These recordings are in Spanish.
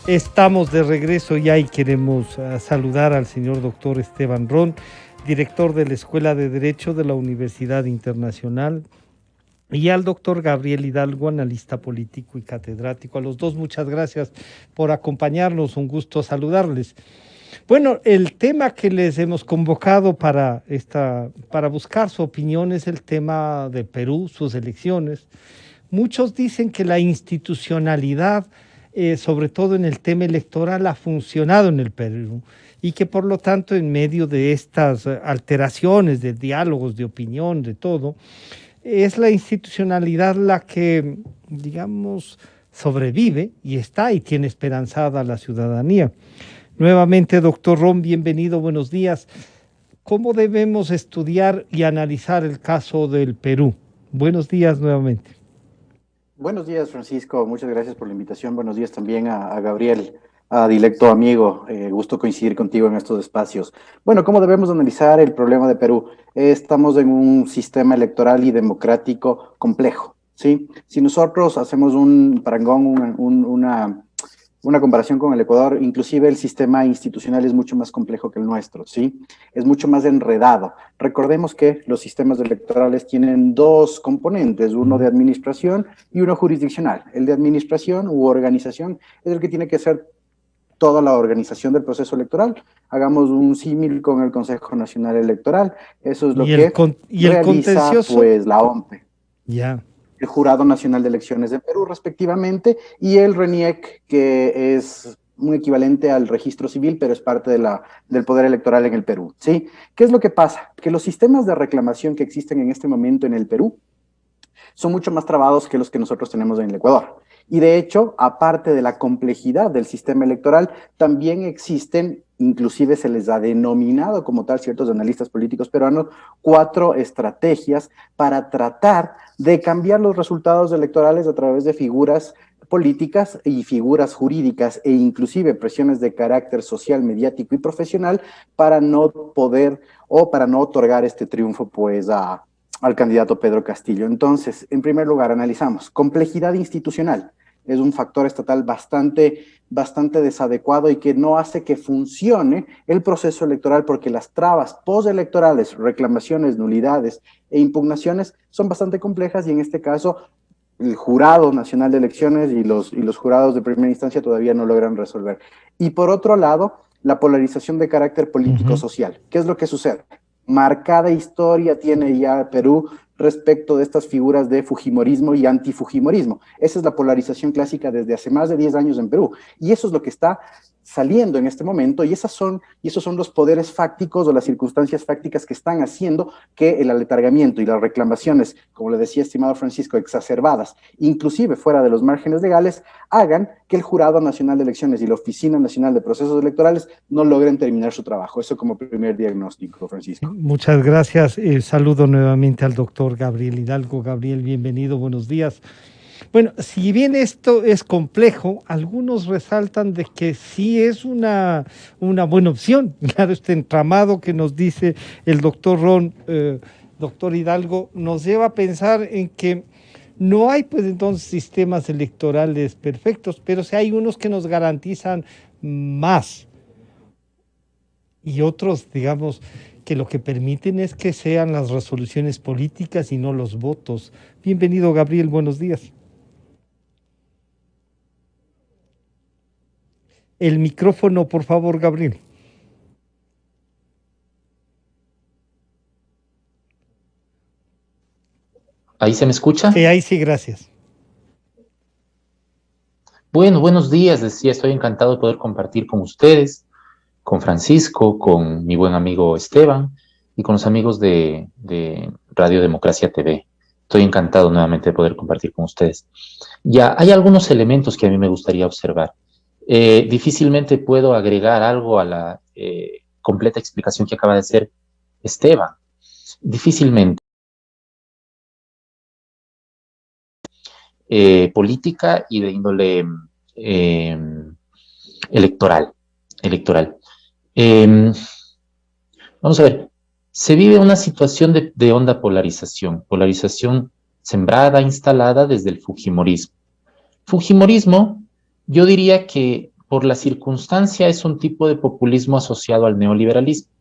Estamos de regreso ya y queremos saludar al señor doctor Esteban Ron, director de la Escuela de Derecho de la Universidad Internacional, y al doctor Gabriel Hidalgo, analista político y catedrático. A los dos, muchas gracias por acompañarnos, un gusto saludarles. Bueno, el tema que les hemos convocado para buscar su opinión es el tema de Perú, sus elecciones. Muchos dicen que la institucionalidad, sobre todo en el tema electoral, ha funcionado en el Perú y que por lo tanto en medio de estas alteraciones, de diálogos, de opinión, de todo, es la institucionalidad la que, digamos, sobrevive y está y tiene esperanzada a la ciudadanía. Nuevamente, doctor Ron, bienvenido, buenos días. ¿Cómo debemos estudiar y analizar el caso del Perú? Buenos días nuevamente. Buenos días, Francisco. Muchas gracias por la invitación. Buenos días también a Gabriel, a directo amigo. Gusto coincidir contigo en estos espacios. Bueno, ¿cómo debemos analizar el problema de Perú? Estamos en un sistema electoral y democrático complejo, ¿sí? Si nosotros hacemos un parangón, una comparación con el Ecuador, inclusive el sistema institucional es mucho más complejo que el nuestro, ¿sí? Es mucho más enredado. Recordemos que los sistemas electorales tienen dos componentes, uno de administración y uno jurisdiccional. El de administración u organización es el que tiene que ser toda la organización del proceso electoral. Hagamos un símil con el Consejo Nacional Electoral. Eso es lo que realiza, pues, la OMPE. Ya. El Jurado Nacional de Elecciones de Perú, respectivamente, y el RENIEC, que es un equivalente al registro civil, pero es parte del poder electoral en el Perú, ¿sí? ¿Qué es lo que pasa? Que los sistemas de reclamación que existen en este momento en el Perú son mucho más trabados que los que nosotros tenemos en el Ecuador. Y de hecho, aparte de la complejidad del sistema electoral, también existen, inclusive se les ha denominado como tal ciertos analistas políticos peruanos, 4 estrategias para tratar de cambiar los resultados electorales a través de figuras políticas y figuras jurídicas e inclusive presiones de carácter social, mediático y profesional para no poder o para no otorgar este triunfo pues al candidato Pedro Castillo. Entonces, en primer lugar, analizamos complejidad institucional. Es un factor estatal bastante desadecuado y que no hace que funcione el proceso electoral porque las trabas postelectorales, reclamaciones, nulidades e impugnaciones son bastante complejas y en este caso el Jurado Nacional de Elecciones y los jurados de primera instancia todavía no logran resolver. Y por otro lado, la polarización de carácter político-social. ¿Qué es lo que sucede? Marcada historia tiene ya Perú respecto de estas figuras de fujimorismo y antifujimorismo. Esa es la polarización clásica desde hace más de 10 años en Perú. Y eso es lo que está saliendo en este momento y esos son los poderes fácticos o las circunstancias fácticas que están haciendo que el aletargamiento y las reclamaciones, como le decía estimado Francisco, exacerbadas, inclusive fuera de los márgenes legales, hagan que el Jurado Nacional de Elecciones y la Oficina Nacional de Procesos Electorales no logren terminar su trabajo. Eso como primer diagnóstico, Francisco. Muchas gracias. Saludo nuevamente al doctor Gabriel Hidalgo. Gabriel, bienvenido, buenos días. Bueno, si bien esto es complejo, algunos resaltan de que sí es una buena opción. Claro, este entramado que nos dice el doctor Ron, doctor Hidalgo, nos lleva a pensar en que no hay pues entonces sistemas electorales perfectos, pero sí hay unos que nos garantizan más y otros, digamos, que lo que permiten es que sean las resoluciones políticas y no los votos. Bienvenido, Gabriel, buenos días. El micrófono, por favor, Gabriel. ¿Ahí se me escucha? Sí, ahí sí, gracias. Bueno, buenos días, decía, estoy encantado de poder compartir con ustedes, con Francisco, con mi buen amigo Esteban y con los amigos de Radio Democracia TV. Estoy encantado nuevamente de poder compartir con ustedes. Ya, hay algunos elementos que a mí me gustaría observar. Difícilmente puedo agregar algo a la completa explicación que acaba de hacer Esteban. Difícilmente. Política y de índole electoral. Vamos a ver, se vive una situación de honda polarización sembrada, instalada desde el fujimorismo. Fujimorismo, yo diría que por la circunstancia es un tipo de populismo asociado al neoliberalismo,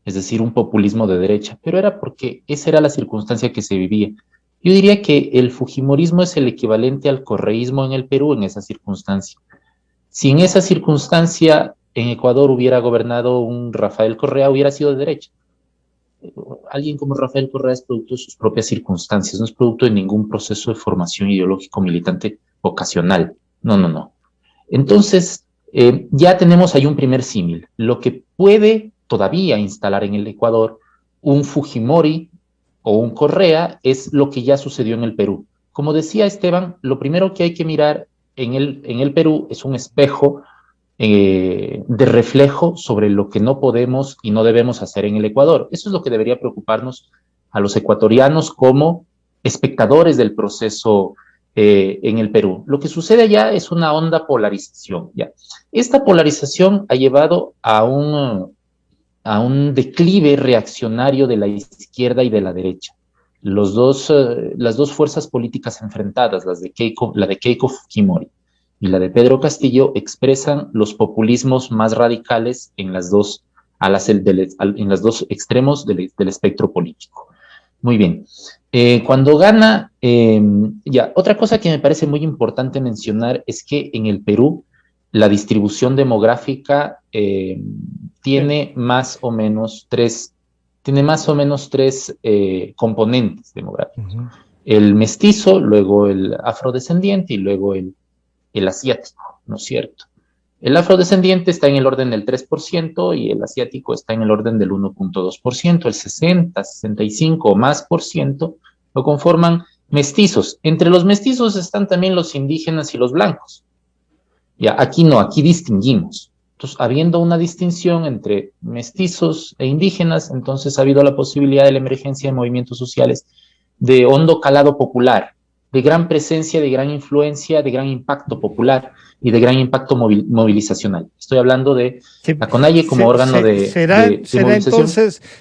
es decir, un populismo de derecha, pero era porque esa era la circunstancia que se vivía. Yo diría que el fujimorismo es el equivalente al correísmo en el Perú en esa circunstancia. Si en esa circunstancia en Ecuador hubiera gobernado un Rafael Correa, hubiera sido de derecha. Alguien como Rafael Correa es producto de sus propias circunstancias, no es producto de ningún proceso de formación ideológico militante ocasional. No, no, no. Entonces, ya tenemos ahí un primer símil. Lo que puede todavía instalar en el Ecuador un Fujimori o un Correa es lo que ya sucedió en el Perú. Como decía Esteban, lo primero que hay que mirar en el Perú es un espejo de reflejo sobre lo que no podemos y no debemos hacer en el Ecuador. Eso es lo que debería preocuparnos a los ecuatorianos como espectadores del proceso en el Perú. Lo que sucede allá es una honda polarización. ¿Ya? Esta polarización ha llevado a un declive reaccionario de la izquierda y de la derecha. Las dos fuerzas políticas enfrentadas, la de Keiko Fujimori y la de Pedro Castillo, expresan los populismos más radicales en las dos, en los dos extremos del espectro político. Muy bien. Cuando gana, ya, otra cosa que me parece muy importante mencionar es que en el Perú la distribución demográfica tiene más o menos tres componentes demográficos. Uh-huh. El mestizo, luego el afrodescendiente y luego el asiático, ¿no es cierto? El afrodescendiente está en el orden del 3% y el asiático está en el orden del 1.2%, el 60, 65 o más por ciento lo conforman mestizos. Entre los mestizos están también los indígenas y los blancos. Ya, aquí no, aquí distinguimos. Entonces, habiendo una distinción entre mestizos e indígenas, entonces ha habido la posibilidad de la emergencia de movimientos sociales de hondo calado popular, de gran presencia, de gran influencia, de gran impacto popular y de gran impacto movilizacional. Estoy hablando de la CONAIE como órgano de movilización.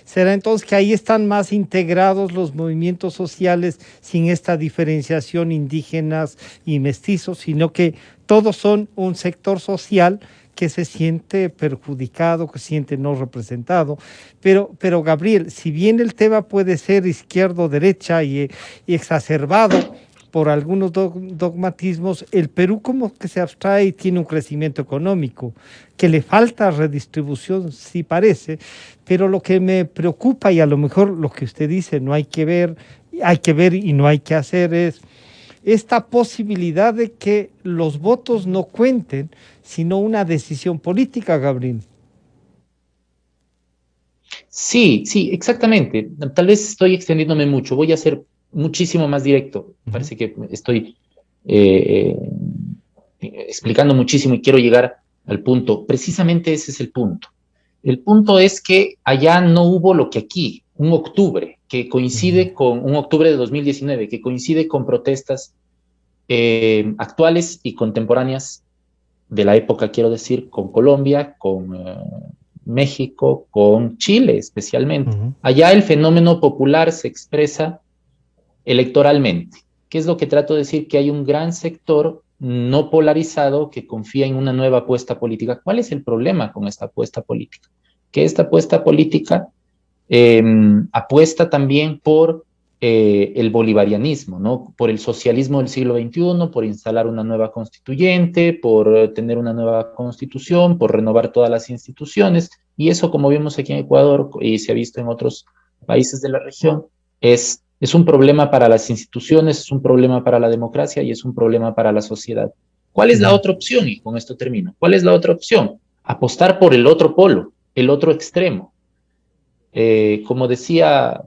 ¿Será entonces que ahí están más integrados los movimientos sociales sin esta diferenciación indígenas y mestizos, sino que todos son un sector social que se siente perjudicado, que se siente no representado? Pero Gabriel, si bien el tema puede ser izquierdo-derecha y exacerbado por algunos dogmatismos, el Perú como que se abstrae y tiene un crecimiento económico, que le falta redistribución, sí parece, pero lo que me preocupa, y a lo mejor lo que usted dice, no hay que ver y no hay que hacer, es esta posibilidad de que los votos no cuenten, sino una decisión política, Gabriel. Sí, exactamente. Tal vez estoy extendiéndome mucho, voy a ser muchísimo más directo. Parece que estoy explicando muchísimo y quiero llegar al punto. Precisamente ese es el punto. El punto es que allá no hubo lo que aquí, un octubre, que coincide con un octubre de 2019, que coincide con protestas actuales y contemporáneas de la época, quiero decir, con Colombia, con México, con Chile especialmente. Allá el fenómeno popular se expresa electoralmente. ¿Qué es lo que trato de decir? Que hay un gran sector no polarizado que confía en una nueva apuesta política. ¿Cuál es el problema con esta apuesta política? Que esta apuesta política apuesta también por el bolivarianismo, ¿no? Por el socialismo del siglo XXI, por instalar una nueva constituyente, por tener una nueva constitución, por renovar todas las instituciones, y eso, como vimos aquí en Ecuador y se ha visto en otros países de la región, es un problema para las instituciones, es un problema para la democracia y es un problema para la sociedad. ¿Cuál es la otra opción? Y con esto termino. ¿Cuál es la otra opción? Apostar por el otro polo, el otro extremo. Como decía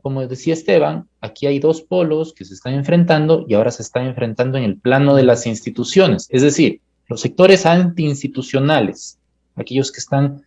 Esteban, aquí hay dos polos que se están enfrentando y ahora se están enfrentando en el plano de las instituciones, es decir, los sectores antiinstitucionales, aquellos que están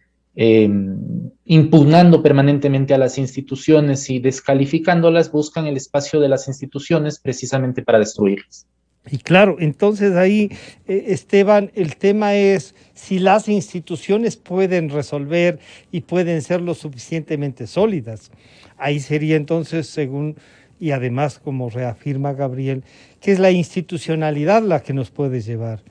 impugnando permanentemente a las instituciones y descalificándolas, buscan el espacio de las instituciones precisamente para destruirlas. Y claro, entonces ahí, Esteban, el tema es si las instituciones pueden resolver y pueden ser lo suficientemente sólidas. Ahí sería entonces, según, y además como reafirma Gabriel, que es la institucionalidad la que nos puede llevar.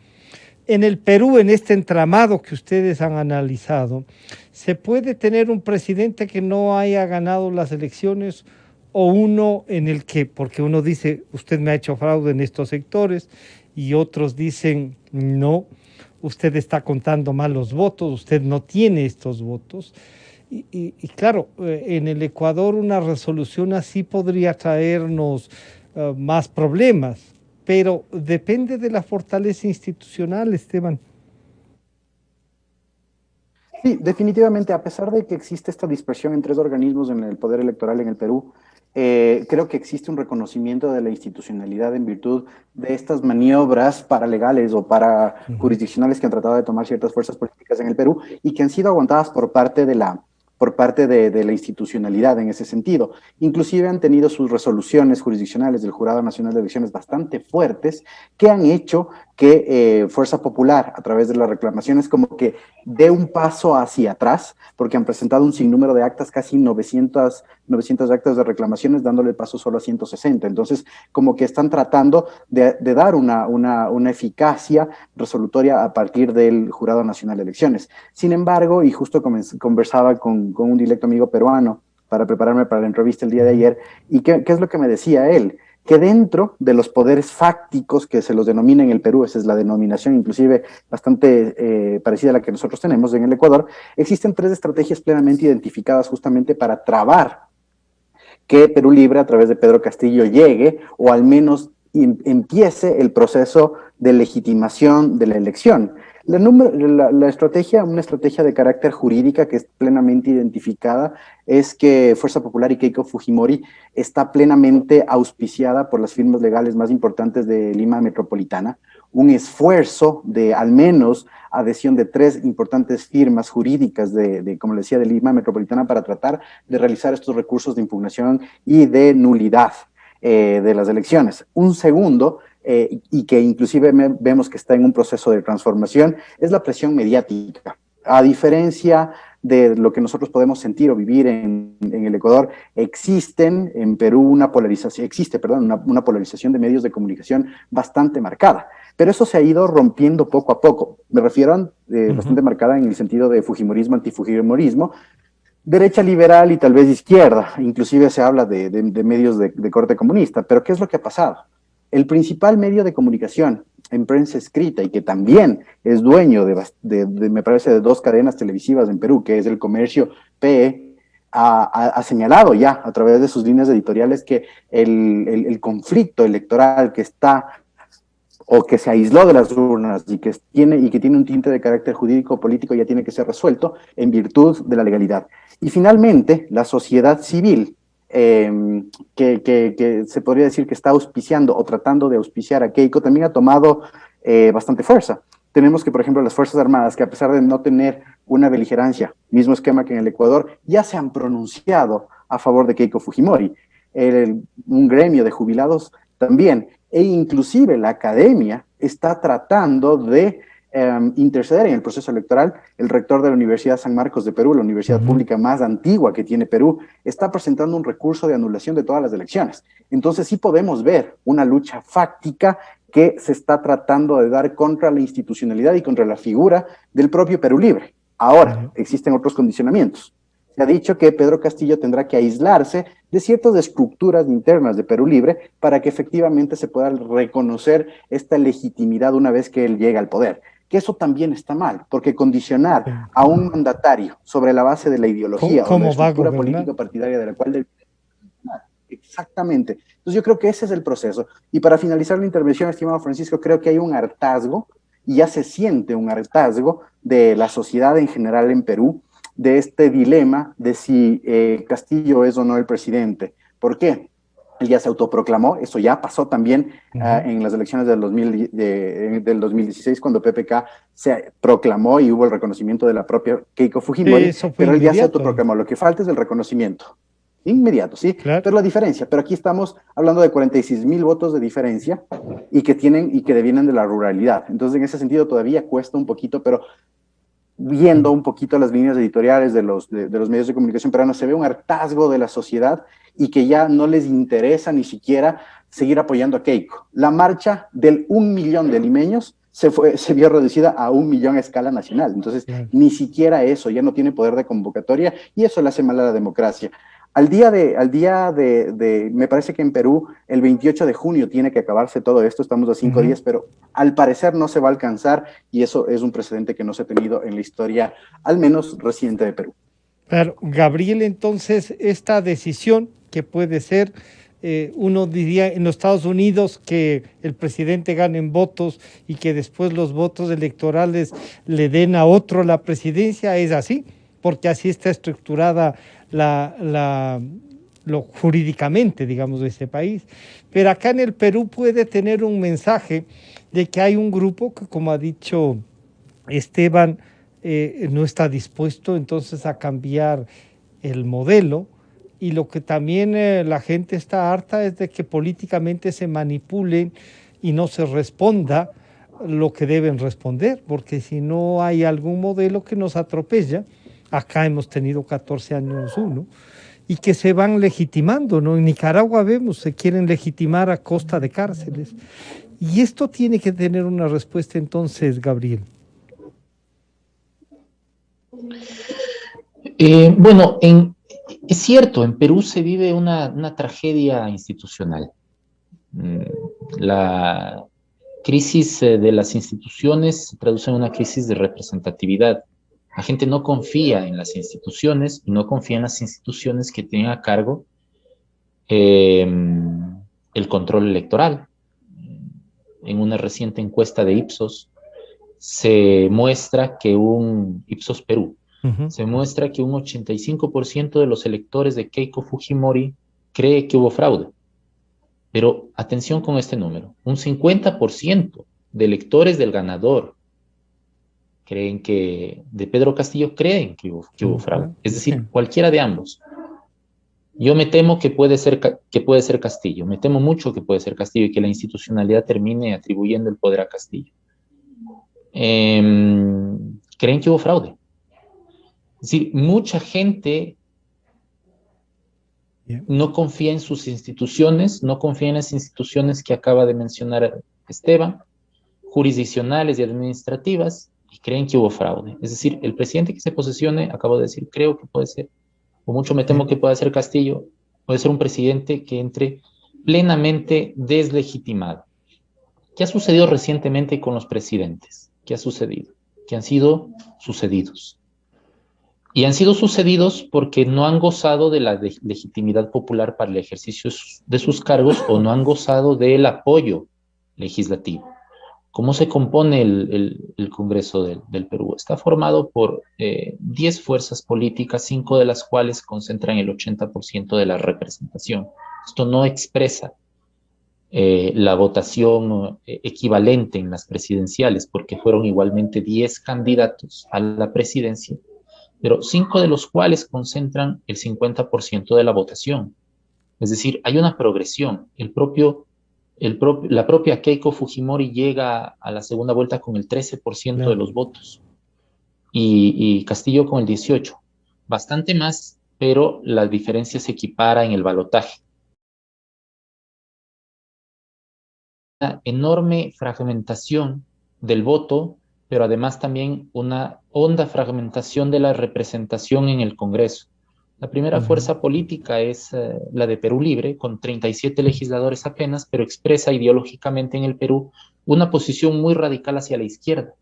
En el Perú, en este entramado que ustedes han analizado, ¿se puede tener un presidente que no haya ganado las elecciones o uno en el que, porque uno dice, usted me ha hecho fraude en estos sectores y otros dicen, no, usted está contando mal los votos, usted no tiene estos votos? Y claro, en el Ecuador una resolución así podría traernos más problemas, pero depende de la fortaleza institucional, Esteban. Sí, definitivamente, a pesar de que existe esta dispersión en tres organismos en el poder electoral en el Perú, creo que existe un reconocimiento de la institucionalidad en virtud de estas maniobras paralegales o para jurisdiccionales que han tratado de tomar ciertas fuerzas políticas en el Perú y que han sido aguantadas por parte de la institucionalidad en ese sentido. Inclusive han tenido sus resoluciones jurisdiccionales del Jurado Nacional de Elecciones bastante fuertes que han hecho que Fuerza Popular, a través de las reclamaciones, como que dé un paso hacia atrás, porque han presentado un sinnúmero de actas, casi 900 actas de reclamaciones, dándole paso solo a 160. Entonces, como que están tratando de dar una eficacia resolutoria a partir del Jurado Nacional de Elecciones. Sin embargo, y justo conversaba con un directo amigo peruano para prepararme para la entrevista el día de ayer, y ¿qué es lo que me decía él? Que dentro de los poderes fácticos que se los denomina en el Perú, esa es la denominación inclusive bastante parecida a la que nosotros tenemos en el Ecuador, existen tres estrategias plenamente identificadas justamente para trabar que Perú Libre a través de Pedro Castillo llegue o al menos empiece el proceso de legitimación de la elección. La estrategia, una estrategia de carácter jurídica que es plenamente identificada, es que Fuerza Popular y Keiko Fujimori está plenamente auspiciada por las firmas legales más importantes de Lima Metropolitana, un esfuerzo de al menos adhesión de tres importantes firmas jurídicas como le decía, de Lima Metropolitana para tratar de realizar estos recursos de impugnación y de nulidad de las elecciones. Un segundo, y que inclusive vemos que está en un proceso de transformación, es la presión mediática. A diferencia de lo que nosotros podemos sentir o vivir en el Ecuador, existe en Perú una polarización de medios de comunicación bastante marcada, pero eso se ha ido rompiendo poco a poco. Me refiero a bastante marcada en el sentido de fujimorismo, antifujimorismo, derecha liberal y tal vez izquierda, inclusive se habla de medios de corte comunista, pero ¿qué es lo que ha pasado? El principal medio de comunicación en prensa escrita y que también es dueño me parece, de dos cadenas televisivas en Perú, que es El Comercio PE, ha señalado ya a través de sus líneas editoriales que el conflicto electoral que está o que se aisló de las urnas y que tiene un tinte de carácter jurídico político ya tiene que ser resuelto en virtud de la legalidad. Y finalmente, la sociedad civil, que se podría decir que está auspiciando o tratando de auspiciar a Keiko, también ha tomado bastante fuerza. Tenemos que, por ejemplo, las Fuerzas Armadas, que a pesar de no tener una beligerancia, mismo esquema que en el Ecuador, ya se han pronunciado a favor de Keiko Fujimori. Un gremio de jubilados también, e inclusive la academia está tratando de interceder en el proceso electoral. El rector de la Universidad San Marcos de Perú, la universidad pública más antigua que tiene Perú, está presentando un recurso de anulación de todas las elecciones. Entonces sí podemos ver una lucha fáctica que se está tratando de dar contra la institucionalidad y contra la figura del propio Perú Libre. Ahora, existen otros condicionamientos. Se ha dicho que Pedro Castillo tendrá que aislarse de ciertas estructuras internas de Perú Libre para que efectivamente se pueda reconocer esta legitimidad una vez que él llega al poder. Que eso también está mal, porque condicionar a un mandatario sobre la base de la ideología o la estructura política partidaria de la cual debe gobernar. Exactamente. Entonces yo creo que ese es el proceso. Y para finalizar la intervención, estimado Francisco, creo que hay un hartazgo, y ya se siente un hartazgo de la sociedad en general en Perú, de este dilema de si Castillo es o no el presidente. ¿Por qué? Él ya se autoproclamó, eso ya pasó también en las elecciones del 2016, cuando PPK se proclamó y hubo el reconocimiento de la propia Keiko Fujimori, pero él ya se autoproclamó. Lo que falta es el reconocimiento. Inmediato, sí, claro. Pero la diferencia, pero aquí estamos hablando de 46,000 votos de diferencia y que devienen de la ruralidad. Entonces, en ese sentido, todavía cuesta un poquito, pero viendo un poquito las líneas editoriales de los medios de comunicación peruanos, se ve un hartazgo de la sociedad y que ya no les interesa ni siquiera seguir apoyando a Keiko. La marcha del 1 millón de limeños se vio reducida a 1 millón a escala nacional. Entonces, ni siquiera eso, ya no tiene poder de convocatoria y eso le hace mal a la democracia. Me parece que en Perú el 28 de junio tiene que acabarse todo esto, estamos a 5 días, pero al parecer no se va a alcanzar y eso es un precedente que no se ha tenido en la historia, al menos reciente de Perú. Claro, Gabriel, entonces, esta decisión que puede ser, uno diría en los Estados Unidos que el presidente gane en votos y que después los votos electorales le den a otro la presidencia, es así, porque así está estructurada lo jurídicamente, digamos, de este país. Pero acá en el Perú puede tener un mensaje de que hay un grupo que, como ha dicho Esteban, no está dispuesto entonces a cambiar el modelo, y lo que también la gente está harta es de que políticamente se manipulen y no se responda lo que deben responder, porque si no hay algún modelo que nos atropella, acá hemos tenido 14 años uno, y que se van legitimando, ¿no? En Nicaragua vemos, se quieren legitimar a costa de cárceles. Y esto tiene que tener una respuesta entonces, Gabriel. Bueno, es cierto, en Perú se vive una tragedia institucional. La crisis de las instituciones se traduce en una crisis de representatividad. La gente no confía en las instituciones y no confía en las instituciones que tienen a cargo el control electoral. En una reciente encuesta de Ipsos se muestra que Ipsos Perú, se muestra que un 85% de los electores de Keiko Fujimori cree que hubo fraude. Pero atención con este número, un 50% de electores del ganador de Pedro Castillo creen que hubo fraude. Es decir, cualquiera de ambos. Yo me temo que puede ser Castillo, me temo mucho que puede ser Castillo y que la institucionalidad termine atribuyendo el poder a Castillo. Creen que hubo fraude. Es decir, mucha gente no confía en sus instituciones, no confía en las instituciones que acaba de mencionar Esteban, jurisdiccionales y administrativas, y creen que hubo fraude. Es decir, el presidente que se posesione, acabo de decir, creo que puede ser, o mucho me temo que pueda ser Castillo, puede ser un presidente que entre plenamente deslegitimado. ¿Qué ha sucedido recientemente con los presidentes? ¿Qué ha sucedido? Que han sido sucedidos. Y han sido sucedidos porque no han gozado de la legitimidad popular para el ejercicio de sus cargos o no han gozado del apoyo legislativo. ¿Cómo se compone el Congreso del Perú? Está formado por 10 fuerzas políticas, 5 de las cuales concentran el 80% de la representación. Esto no expresa la votación equivalente en las presidenciales, porque fueron igualmente 10 candidatos a la presidencia, pero 5 de los cuales concentran el 50% de la votación. Es decir, hay una progresión. La propia Keiko Fujimori llega a la segunda vuelta con el 13% de los votos y Castillo con el 18%. Bastante más, pero la diferencia se equipara en el balotaje. Una enorme fragmentación del voto, pero además también una honda fragmentación de la representación en el Congreso. La primera fuerza política es la de Perú Libre, con 37 legisladores apenas, pero expresa ideológicamente en el Perú una posición muy radical hacia la izquierda.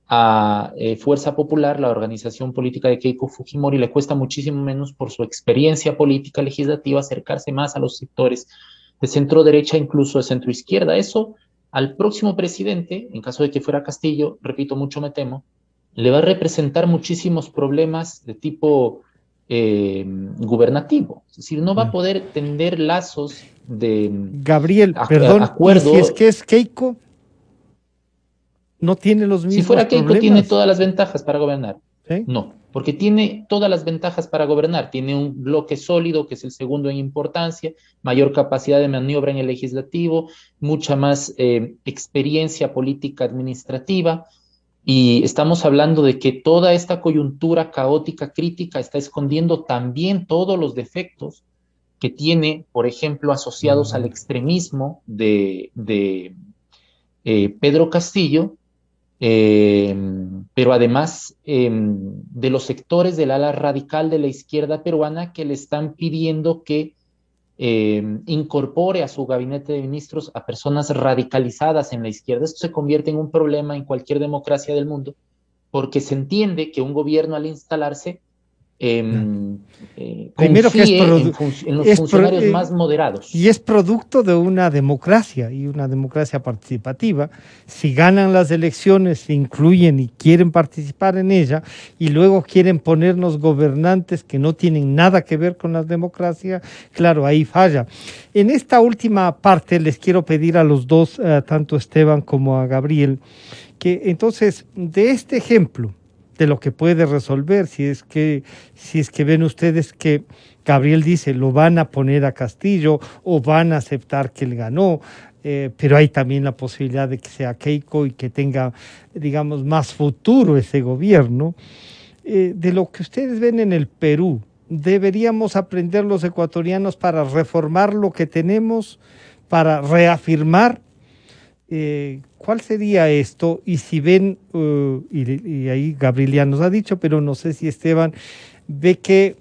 A Fuerza Popular, la organización política de Keiko Fujimori, le cuesta muchísimo menos por su experiencia política legislativa acercarse más a los sectores de centro derecha, incluso de centro izquierda. Eso al próximo presidente, en caso de que fuera Castillo, repito, mucho me temo, le va a representar muchísimos problemas de tipo gubernativo. Es decir, no va a poder tender lazos de acuerdo. ¿Y si es que es Keiko? ¿No tiene los mismos Si fuera Keiko, problemas? tiene todas las ventajas para gobernar. ¿Sí? No, porque tiene todas las ventajas para gobernar. Tiene un bloque sólido, que es el segundo en importancia, mayor capacidad de maniobra en el legislativo, mucha más experiencia política administrativa. Y estamos hablando de que toda esta coyuntura caótica, crítica, está escondiendo también todos los defectos que tiene, por ejemplo, asociados al extremismo de Pedro Castillo, pero además de los sectores del ala radical de la izquierda peruana que le están pidiendo que incorpore a su gabinete de ministros a personas radicalizadas en la izquierda. Esto se convierte en un problema en cualquier democracia del mundo, porque se entiende que un gobierno al instalarse Primero que en los funcionarios más moderados. Y es producto de una democracia, y una democracia participativa. Si ganan las elecciones, se incluyen y quieren participar en ella, y luego quieren ponernos gobernantes que no tienen nada que ver con la democracia, claro, ahí falla. En esta última parte les quiero pedir a los dos, tanto a Esteban como a Gabriel, que entonces de este ejemplo, de lo que puede resolver, si es que ven ustedes que Gabriel dice lo van a poner a Castillo o van a aceptar que él ganó, pero hay también la posibilidad de que sea Keiko y que tenga, digamos, más futuro ese gobierno. De lo que ustedes ven en el Perú, deberíamos aprender los ecuatorianos para reformar lo que tenemos, para reafirmar. ¿Cuál sería esto? Y si ven, y ahí Gabriel ya nos ha dicho, pero no sé si Esteban ve que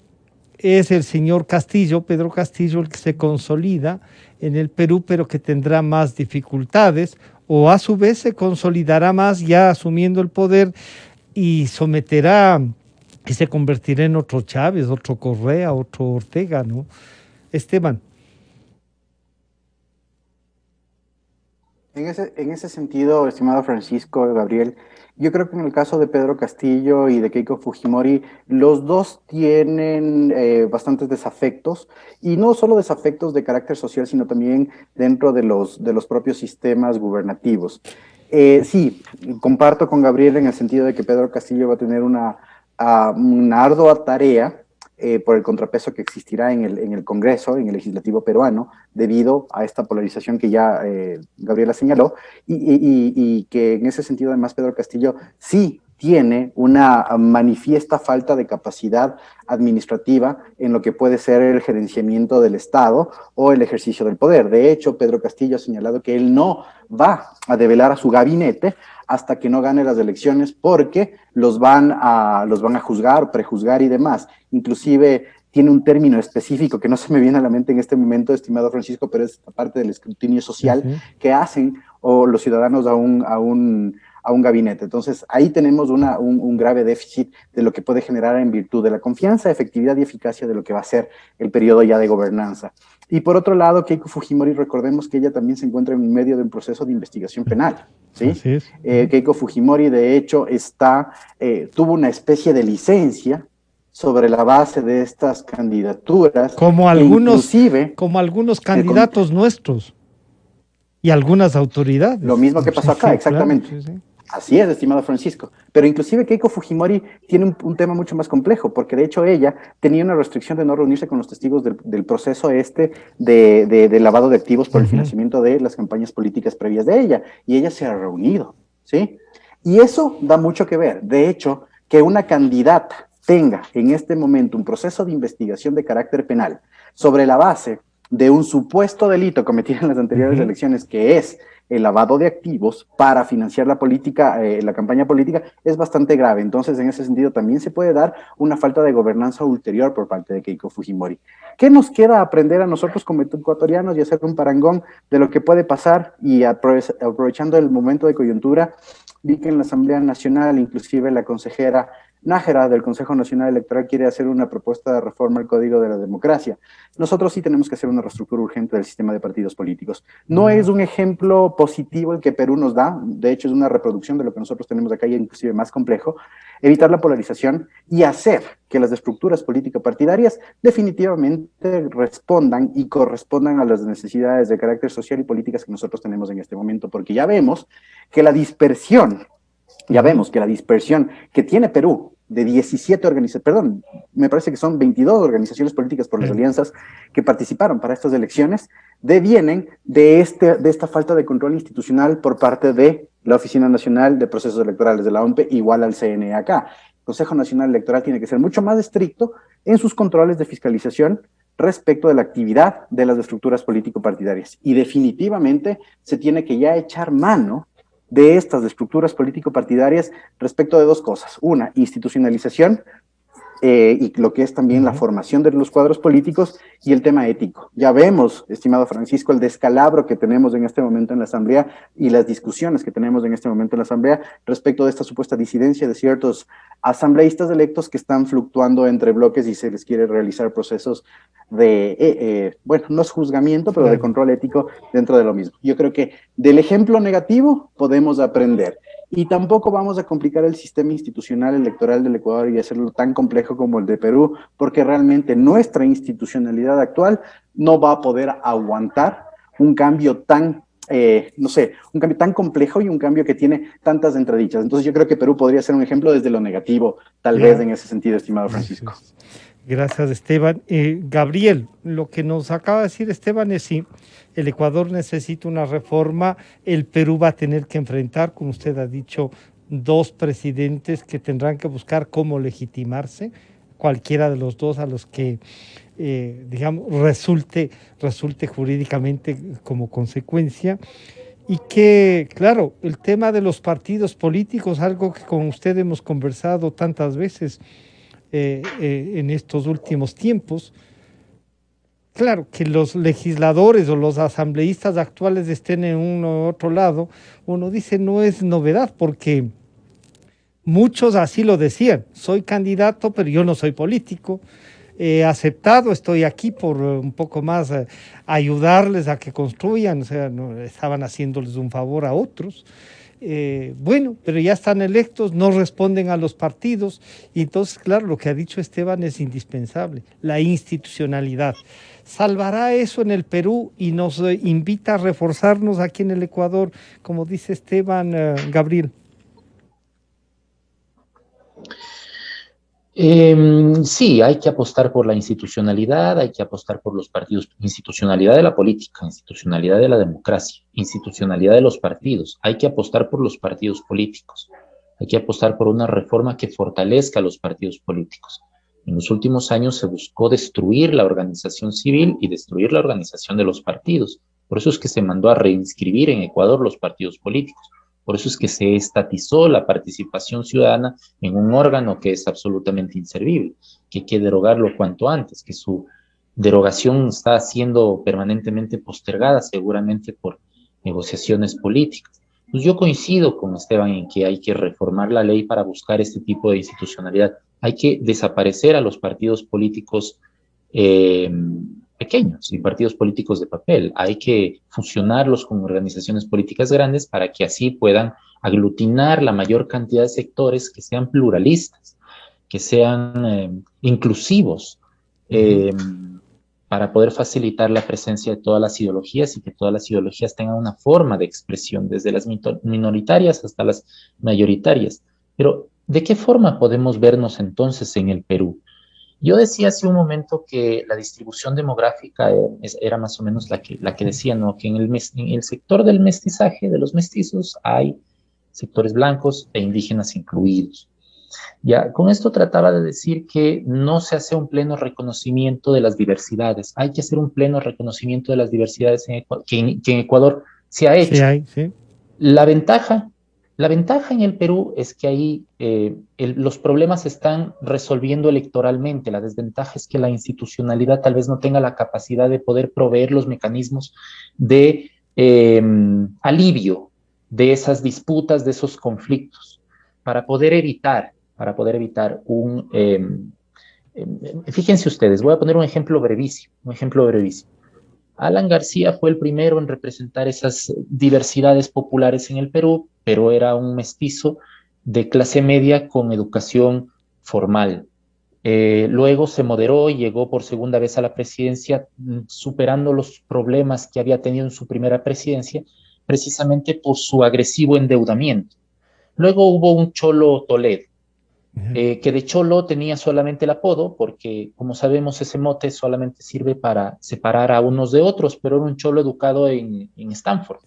es el señor Castillo, Pedro Castillo, el que se consolida en el Perú, pero que tendrá más dificultades, o a su vez se consolidará más ya asumiendo el poder y someterá y se convertirá en otro Chávez, otro Correa, otro Ortega, ¿no? Esteban. En ese sentido, estimado Francisco, Gabriel, yo creo que en el caso de Pedro Castillo y de Keiko Fujimori, los dos tienen bastantes desafectos, y no solo desafectos de carácter social, sino también dentro de los propios sistemas gubernativos. Sí, comparto con Gabriel en el sentido de que Pedro Castillo va a tener una ardua tarea por el contrapeso que existirá en el Congreso, en el legislativo peruano, debido a esta polarización que ya Gabriela señaló, y que en ese sentido además Pedro Castillo sí tiene una manifiesta falta de capacidad administrativa en lo que puede ser el gerenciamiento del Estado o el ejercicio del poder. De hecho, Pedro Castillo ha señalado que él no va a develar a su gabinete hasta que no gane las elecciones, porque los van a juzgar, prejuzgar y demás. Inclusive tiene un término específico que no se me viene a la mente en este momento, estimado Francisco, pero es parte del escrutinio social que hacen o los ciudadanos a un gabinete. Entonces, ahí tenemos un grave déficit de lo que puede generar en virtud de la confianza, efectividad y eficacia de lo que va a ser el periodo ya de gobernanza. Y por otro lado, Keiko Fujimori, recordemos que ella también se encuentra en medio de un proceso de investigación penal, ¿sí? Keiko Fujimori, de hecho, tuvo una especie de licencia sobre la base de estas candidaturas. Como algunos candidatos nuestros y algunas autoridades. Lo mismo que pasó acá, exactamente. Claro, sí. Así es, estimado Francisco. Pero inclusive Keiko Fujimori tiene un tema mucho más complejo, porque de hecho ella tenía una restricción de no reunirse con los testigos del proceso de lavado de activos por el financiamiento de las campañas políticas previas de ella, y ella se ha reunido, ¿sí? Y eso da mucho que ver. De hecho, que una candidata tenga en este momento un proceso de investigación de carácter penal sobre la base de un supuesto delito cometido en las anteriores elecciones, que es el lavado de activos para financiar la política, la campaña política, es bastante grave. Entonces, en ese sentido, también se puede dar una falta de gobernanza ulterior por parte de Keiko Fujimori. ¿Qué nos queda aprender a nosotros como ecuatorianos y hacer un parangón de lo que puede pasar? Y aprovechando el momento de coyuntura, vi que en la Asamblea Nacional, inclusive la consejera Nájera del Consejo Nacional Electoral quiere hacer una propuesta de reforma al Código de la Democracia. Nosotros sí tenemos que hacer una reestructura urgente del sistema de partidos políticos. No es un ejemplo positivo el que Perú nos da, de hecho es una reproducción de lo que nosotros tenemos acá y inclusive más complejo, evitar la polarización y hacer que las estructuras político-partidarias definitivamente respondan y correspondan a las necesidades de carácter social y políticas que nosotros tenemos en este momento, porque ya vemos que la dispersión que tiene Perú de 17 organizaciones, perdón, me parece que son 22 organizaciones políticas por las alianzas que participaron para estas elecciones, devienen de esta falta de control institucional por parte de la Oficina Nacional de Procesos Electorales de la OMPE, igual al CNE acá. El Consejo Nacional Electoral tiene que ser mucho más estricto en sus controles de fiscalización respecto de la actividad de las estructuras político-partidarias. Y definitivamente se tiene que ya echar mano de estas estructuras político-partidarias respecto de dos cosas. Una, institucionalización, y lo que es también la formación de los cuadros políticos y el tema ético. Ya vemos, estimado Francisco, el descalabro que tenemos en este momento en la Asamblea y las discusiones que tenemos en este momento en la Asamblea respecto de esta supuesta disidencia de ciertos asambleístas electos que están fluctuando entre bloques y se les quiere realizar procesos de, bueno, no es juzgamiento, pero de control ético dentro de lo mismo. Yo creo que del ejemplo negativo podemos aprender. Y tampoco vamos a complicar el sistema institucional electoral del Ecuador y hacerlo tan complejo como el de Perú, porque realmente nuestra institucionalidad actual no va a poder aguantar un cambio tan, no sé, un cambio tan complejo y un cambio que tiene tantas entredichas. Entonces yo creo que Perú podría ser un ejemplo desde lo negativo, tal vez en ese sentido, estimado Francisco. Gracias, Esteban. Gabriel, lo que nos acaba de decir Esteban es sí, el Ecuador necesita una reforma, el Perú va a tener que enfrentar, como usted ha dicho, dos presidentes que tendrán que buscar cómo legitimarse, cualquiera de los dos a los que, digamos, resulte jurídicamente como consecuencia. Y que, claro, el tema de los partidos políticos, algo que con usted hemos conversado tantas veces, en estos últimos tiempos. Claro, que los legisladores o los asambleístas actuales estén en uno u otro lado, uno dice no es novedad porque muchos así lo decían, soy candidato pero yo no soy político, he aceptado, estoy aquí por un poco más ayudarles a que construyan, o sea, no, estaban haciéndoles un favor a otros. Bueno, pero ya están electos, no responden a los partidos y entonces, claro, lo que ha dicho Esteban es indispensable, la institucionalidad. ¿Salvará eso en el Perú y nos invita a reforzarnos aquí en el Ecuador, como dice Esteban, Gabriel? Sí, hay que apostar por la institucionalidad, hay que apostar por los partidos, institucionalidad de la política, institucionalidad de la democracia, institucionalidad de los partidos, hay que apostar por los partidos políticos, hay que apostar por una reforma que fortalezca a los partidos políticos. En los últimos años se buscó destruir la organización civil y destruir la organización de los partidos. Por eso es que se mandó a reinscribir en Ecuador los partidos políticos. Por eso es que se estatizó la participación ciudadana en un órgano que es absolutamente inservible, que hay que derogarlo cuanto antes, que su derogación está siendo permanentemente postergada seguramente por negociaciones políticas. Pues yo coincido con Esteban en que hay que reformar la ley para buscar este tipo de institucionalidad. Hay que desaparecer a los partidos políticos pequeños y partidos políticos de papel. Hay que fusionarlos con organizaciones políticas grandes para que así puedan aglutinar la mayor cantidad de sectores que sean pluralistas, que sean inclusivos, para poder facilitar la presencia de todas las ideologías y que todas las ideologías tengan una forma de expresión, desde las minoritarias hasta las mayoritarias. Pero, ¿de qué forma podemos vernos entonces en el Perú? Yo decía hace un momento que la distribución demográfica era más o menos la que decía, ¿no? Que en el sector del mestizaje, de los mestizos, hay sectores blancos e indígenas incluidos. Ya, con esto trataba de decir que no se hace un pleno reconocimiento de las diversidades. Hay que hacer un pleno reconocimiento de las diversidades que en Ecuador se ha hecho. Sí hay, sí. La ventaja en el Perú es que ahí los problemas se están resolviendo electoralmente. La desventaja es que la institucionalidad tal vez no tenga la capacidad de poder proveer los mecanismos de alivio de esas disputas, de esos conflictos, para poder evitar un... fíjense ustedes, voy a poner un ejemplo brevísimo. Alan García fue el primero en representar esas diversidades populares en el Perú, pero era un mestizo de clase media con educación formal. Luego se moderó y llegó por segunda vez a la presidencia, superando los problemas que había tenido en su primera presidencia, precisamente por su agresivo endeudamiento. Luego hubo un Cholo Toledo, que de Cholo tenía solamente el apodo, porque como sabemos ese mote solamente sirve para separar a unos de otros, pero era un Cholo educado en Stanford.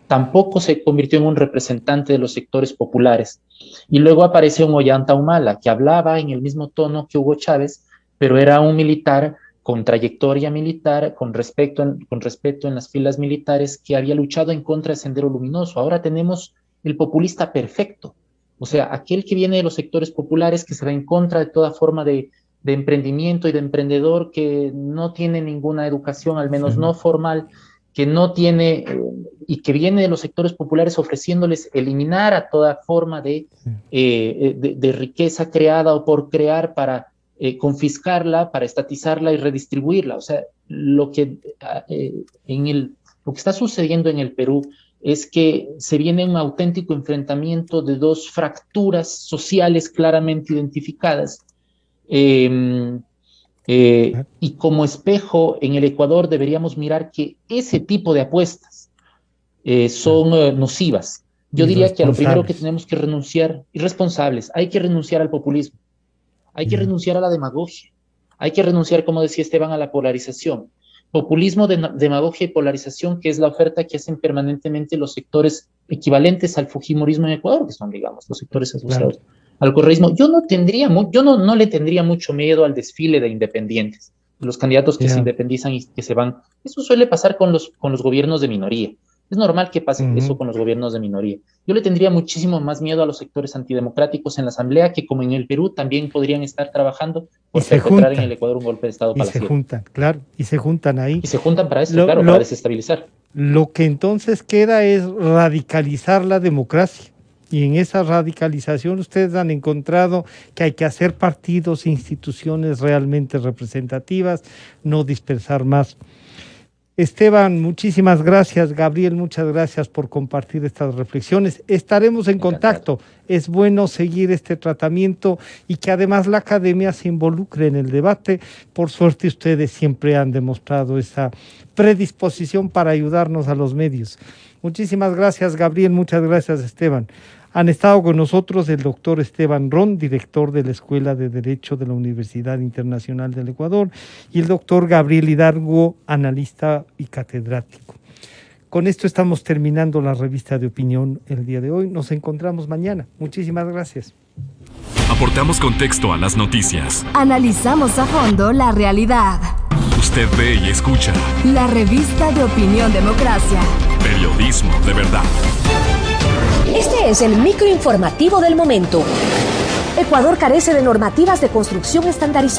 Tampoco se convirtió en un representante de los sectores populares. Y luego apareció un Ollanta Humala, que hablaba en el mismo tono que Hugo Chávez, pero era un militar con trayectoria militar, con respeto en las filas militares, que había luchado en contra de Sendero Luminoso. Ahora tenemos el populista perfecto. O sea, aquel que viene de los sectores populares, que se va en contra de toda forma de emprendimiento y de emprendedor, que no tiene ninguna educación, al menos no formal, que no tiene, y que viene de los sectores populares ofreciéndoles eliminar a toda forma de riqueza creada o por crear para confiscarla, para estatizarla y redistribuirla. O sea, lo que está sucediendo en el Perú es que se viene un auténtico enfrentamiento de dos fracturas sociales claramente identificadas. Y como espejo en el Ecuador deberíamos mirar que ese tipo de apuestas son nocivas. Yo diría que a lo primero que tenemos que renunciar, irresponsables, hay que renunciar al populismo, hay que renunciar a la demagogia, hay que renunciar, como decía Esteban, a la polarización. Populismo, demagogia y polarización, que es la oferta que hacen permanentemente los sectores equivalentes al fujimorismo en Ecuador, que son, digamos, los sectores asociados al correísmo. Yo no le tendría mucho miedo al desfile de independientes, los candidatos que se independizan y que se van. Eso suele pasar con los gobiernos de minoría. Es normal que pase eso con los gobiernos de minoría. Yo le tendría muchísimo más miedo a los sectores antidemocráticos en la Asamblea, que como en el Perú también podrían estar trabajando por perpetrar en el Ecuador un golpe de Estado palaciego. Y se juntan, claro, y se juntan ahí. Y se juntan para eso, para desestabilizar. Lo que entonces queda es radicalizar la democracia. Y en esa radicalización ustedes han encontrado que hay que hacer partidos, instituciones realmente representativas, no dispersar más. Esteban, muchísimas gracias. Gabriel, muchas gracias por compartir estas reflexiones. Estaremos en contacto. Es bueno seguir este tratamiento y que además la academia se involucre en el debate. Por suerte ustedes siempre han demostrado esa predisposición para ayudarnos a los medios. Muchísimas gracias, Gabriel. Muchas gracias, Esteban. Han estado con nosotros el doctor Esteban Ron, director de la Escuela de Derecho de la Universidad Internacional del Ecuador, y el doctor Gabriel Hidalgo, analista y catedrático. Con esto estamos terminando la revista de opinión el día de hoy. Nos encontramos mañana. Muchísimas gracias. Aportamos contexto a las noticias. Analizamos a fondo la realidad. Usted ve y escucha. La revista de opinión Democracia. Periodismo de verdad. Este es el microinformativo del momento. Ecuador carece de normativas de construcción estandarizadas.